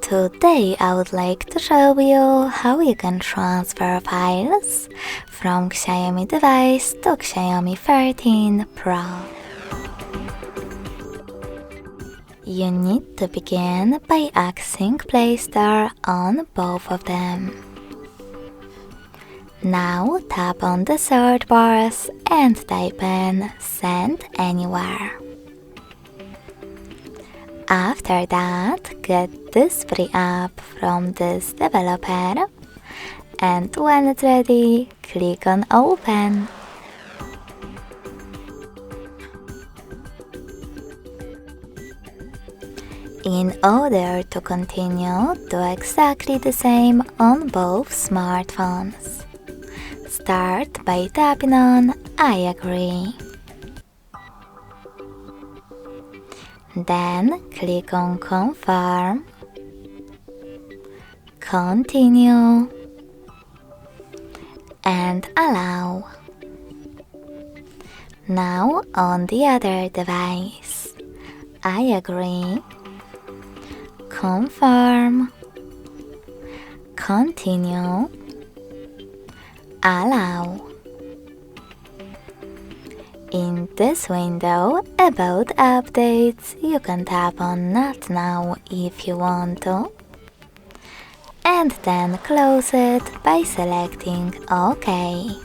Today I would like to show you how you can transfer files from Xiaomi device to Xiaomi 13 Pro. You need to begin by accessing Play Store on both of them. Now tap on the search bars and type in Send Anywhere. After that, get this free app from this developer, and when it's ready, click on Open. In order to continue, do exactly the same on both smartphones. Start by tapping on I agree. Then click on Confirm, Continue, and Allow. Now on the other device, I agree, Confirm, Continue, Allow. In this window about updates, you can tap on Not Now if you want to, and then close it by selecting OK.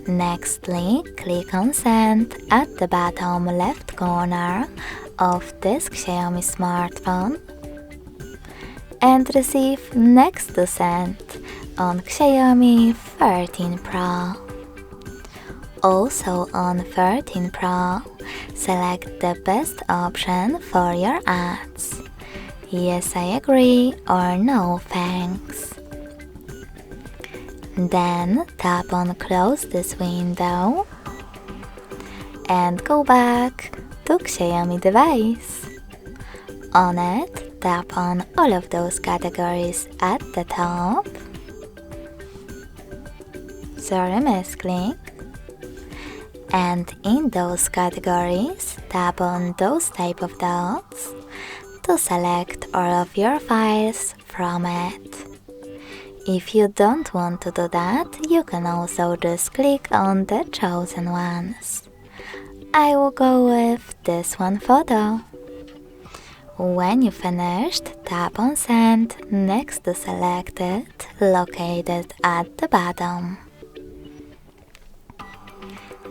Nextly, click on Send at the bottom left corner of this Xiaomi smartphone and receive Next to Send on Xiaomi 13 Pro. Also on 13 Pro, select the best option for your ads. Yes, I agree or no thanks. Then tap on Close this window and go back to Xiaomi device. On it, tap on all of those categories at the top. Sorry, misclick. And in those categories, tap on those type of dots to select all of your files from it. If you don't want to do that, you can also just click on the chosen ones. I will go with this one photo. When you finished, tap on Send next to Selected, located at the bottom.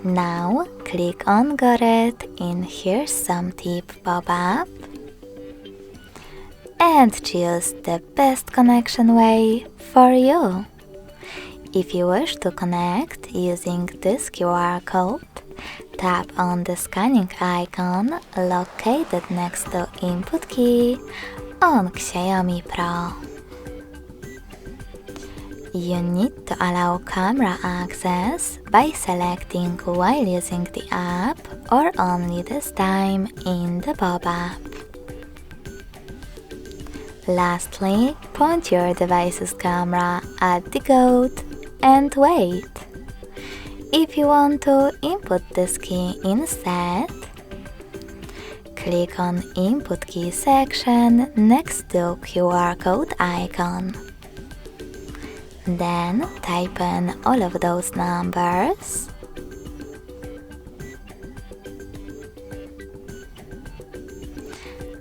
Now click on Got It in Here's Some Tip pop-up and choose the best connection way for you. If you wish to connect using this QR code, tap on the scanning icon located next to Input key on Xiaomi Pro. You need to allow camera access by selecting while using the app or only this time in the pop-up. Lastly, point your device's camera at the goat and wait. If you want to input this key instead, click on Input key section next to QR code icon. Then type in all of those numbers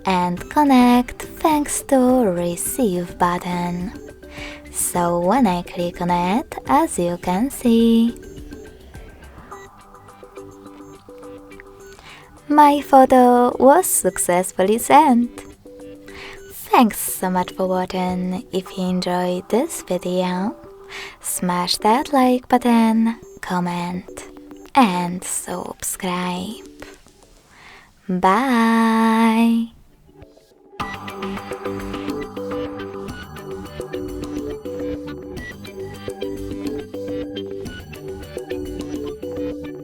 and connect thanks to Receive button. So when I click on it, as you can see, my photo was successfully sent. Thanks so much for watching. If you enjoyed this video, smash that like button, comment and subscribe. Bye!